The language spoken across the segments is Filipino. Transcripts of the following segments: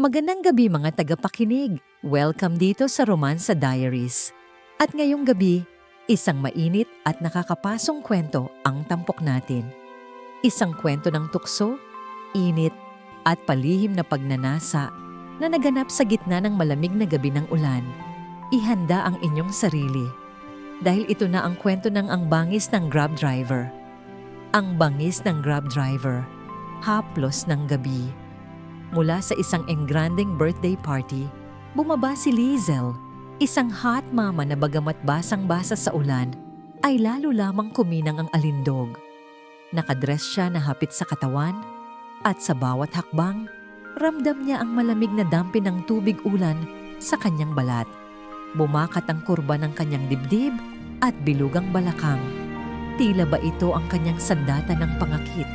Magandang gabi mga tagapakinig. Welcome dito sa Romansa Diaries. At ngayong gabi, isang mainit at nakakapasong kwento ang tampok natin. Isang kwento ng tukso, init at palihim na pagnanasa na naganap sa gitna ng malamig na gabi ng ulan. Ihanda ang inyong sarili. Dahil ito na ang kwento ng ang bangis ng Grab driver. Ang bangis ng Grab driver, haplos ng gabi. Mula sa isang engranding birthday party, bumaba si Lizel, isang hot mama na bagamat basang-basa sa ulan, ay lalo lamang kuminang ang alindog. Nakadress siya na hapit sa katawan, at sa bawat hakbang, ramdam niya ang malamig na dampi ng tubig ulan sa kanyang balat. Bumakat ang kurba ng kanyang dibdib at bilugang balakang. Tila ba ito ang kanyang sandata ng pangakit?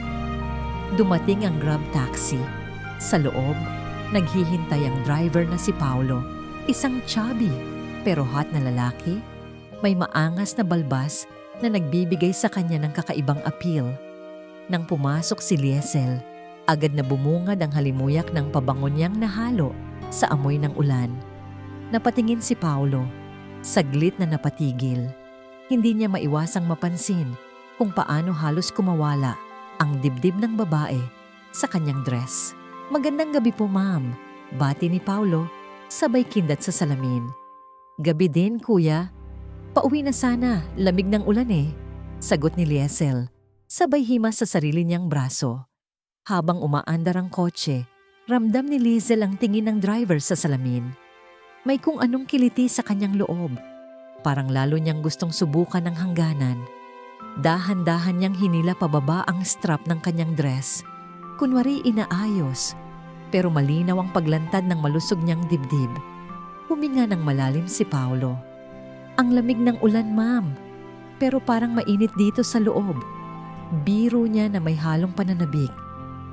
Dumating ang Grab taxi. Sa loob, naghihintay ang driver na si Paolo, isang chubby pero hot na lalaki. May maangas na balbas na nagbibigay sa kanya ng kakaibang appeal. Nang pumasok si Liesel, agad na bumungad ang halimuyak ng pabango niyang nahalo sa amoy ng ulan. Napatingin si Paolo, saglit na napatigil. Hindi niya maiwasang mapansin kung paano halos kumawala ang dibdib ng babae sa kanyang dress. "Magandang gabi po, ma'am," bati ni Paolo, sabay kindat sa salamin. "Gabi din, kuya. Pauwi na sana, lamig ng ulan eh," sagot ni Liesel, sabay himas sa sarili niyang braso. Habang umaandar ang kotse, ramdam ni Liesel ang tingin ng driver sa salamin. May kung anong kiliti sa kanyang loob. Parang lalo niyang gustong subukan ng hangganan. Dahan-dahan niyang hinila pababa ang strap ng kanyang dress. Kunwari inaayos, pero malinaw ang paglantad ng malusog niyang dibdib. Huminga ng malalim si Paolo. "Ang lamig ng ulan, ma'am, pero parang mainit dito sa loob." Biro niya na may halong pananabik.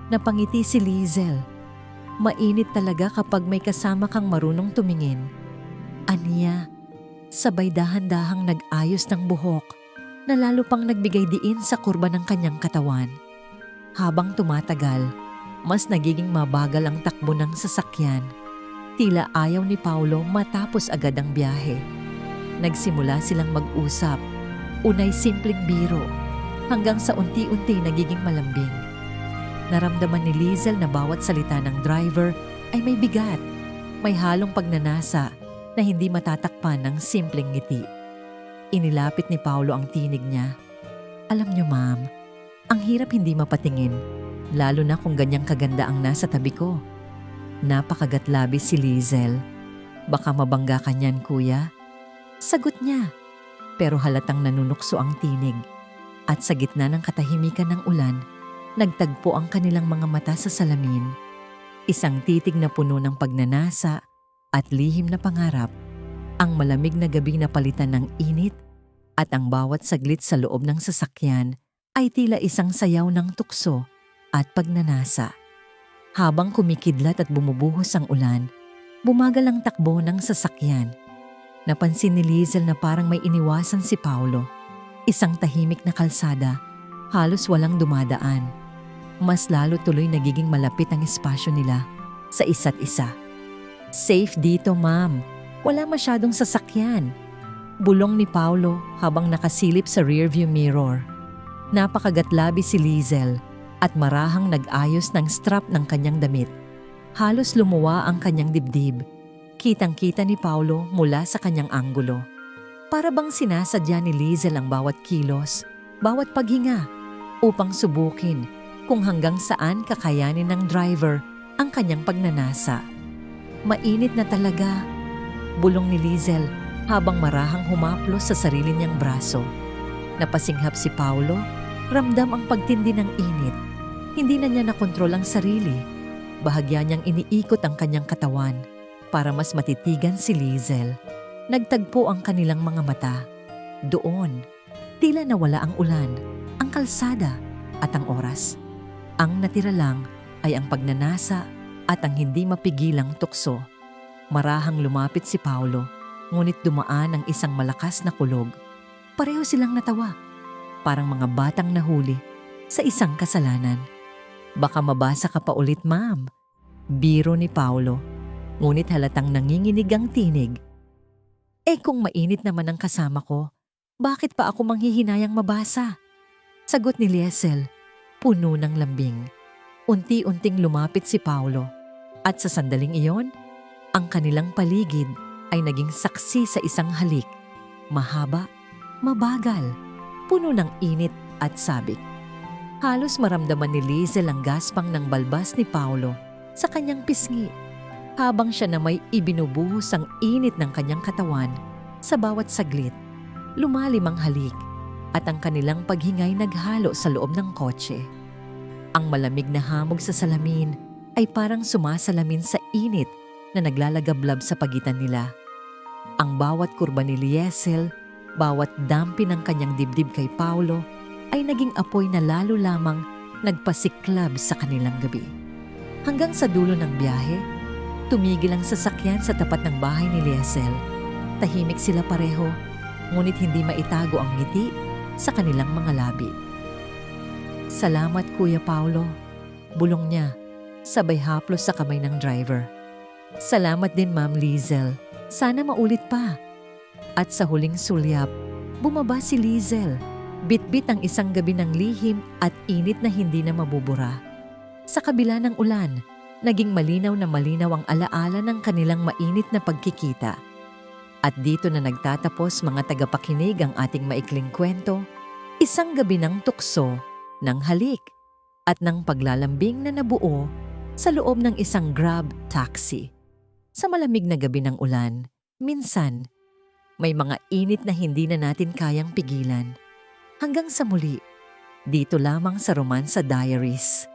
Napangiti si Liesel. Mainit talaga kapag may kasama kang marunong tumingin. Aniya, sabay dahan-dahang nag-ayos ng buhok na lalo pang nagbigay diin sa kurba ng kanyang katawan. Habang tumatagal, mas nagiging mabagal ang takbo ng sasakyan. Tila ayaw ni Paolo matapos agad ang biyahe. Nagsimula silang mag-usap. Unay simpleng biro, hanggang sa unti-unti nagiging malambing. Naramdaman ni Liesel na bawat salita ng driver ay may bigat. May halong pagnanasa na hindi matatakpan ng simpleng ngiti. Inilapit ni Paolo ang tinig niya. "Alam niyo, ma'am, ang hirap hindi mapatingin, lalo na kung ganyang kaganda ang nasa tabi ko." Napakagat-labis si Liesel. "Baka mabangga ka niyan, kuya?" Sagot niya, pero halatang nanunukso ang tinig. At sa gitna ng katahimikan ng ulan, nagtagpo ang kanilang mga mata sa salamin. Isang titig na puno ng pagnanasa at lihim na pangarap. Ang malamig na gabi na palitan ng init at ang bawat saglit sa loob ng sasakyan ay tila isang sayaw ng tukso at pagnanasa. Habang kumikidlat at bumubuhos ang ulan, bumagal ang takbo ng sasakyan. Napansin ni Liesel na parang may iniwasan si Paolo. Isang tahimik na kalsada, halos walang dumadaan. Mas lalo tuloy nagiging malapit ang espasyo nila sa isa't isa. "Safe dito, ma'am. Wala masyadong sasakyan," bulong ni Paolo habang nakasilip sa rearview mirror. Napakagatlabi si Liesel at marahang nag-ayos ng strap ng kanyang damit. Halos lumuwa ang kanyang dibdib. Kitang-kita ni Paolo mula sa kanyang anggulo. Para bang sinasadya ni Liesel ang bawat kilos, bawat paghinga, upang subukin kung hanggang saan kakayanin ng driver ang kanyang pagnanasa. "Mainit na talaga," bulong ni Liesel habang marahang humaplos sa sarili niyang braso. Napasinghap si Paolo, ramdam ang pagtindi ng init. Hindi na niya nakontrol ang sarili. Bahagya niyang iniikot ang kanyang katawan para mas matitigan si Liesel. Nagtagpo ang kanilang mga mata. Doon, tila nawala ang ulan, ang kalsada at ang oras. Ang natira lang ay ang pagnanasa at ang hindi mapigilang tukso. Marahang lumapit si Paolo, ngunit dumaan ang isang malakas na kulog. Pareho silang natawa, parang mga batang nahuli sa isang kasalanan. "Baka mabasa ka pa ulit, ma'am," Biro ni Paulo, ngunit halatang nanginginig ang tinig. Kung mainit naman ang kasama ko, bakit pa ako manghihinayang mabasa? Sagot ni Liesel, puno ng lambing. Unti-unting lumapit si Paulo at sa sandaling iyon, ang kanilang paligid ay naging saksi sa isang halik. Mahaba, mabagal, puno ng init at sabik. Halos maramdaman ni Liesel ang gaspang ng balbas ni Paulo sa kanyang pisngi habang siya na may ibinubuhos ang init ng kanyang katawan sa bawat saglit. Lumalim ang halik at ang kanilang paghingay naghalo sa loob ng kotse. Ang malamig na hamog sa salamin ay parang sumasalamin sa init na naglalagablab sa pagitan nila. Ang bawat kurba ni Liesel, bawat dampi ng kanyang dibdib kay Paulo ay naging apoy na lalo lamang nagpasiklab sa kanilang gabi. Hanggang sa dulo ng biyahe, tumigil ang sasakyan sa tapat ng bahay ni Liesel. Tahimik sila pareho, ngunit hindi maitago ang ngiti sa kanilang mga labi. Salamat Kuya Paulo, bulong niya, sabay haplos sa kamay ng driver. Salamat din Ma'am Liesel, sana maulit pa. At sa huling sulyap, bumaba si Liesel. Bitbit ang isang gabi ng lihim at init na hindi na mabubura. Sa kabila ng ulan, naging malinaw na malinaw ang alaala ng kanilang mainit na pagkikita. At dito na nagtatapos mga tagapakinig ang ating maikling kwento, isang gabi ng tukso, ng halik, at ng paglalambing na nabuo sa loob ng isang Grab taxi. Sa malamig na gabi ng ulan, minsan, may mga init na hindi na natin kayang pigilan. Hanggang sa muli, dito lamang sa Romansa Diaries.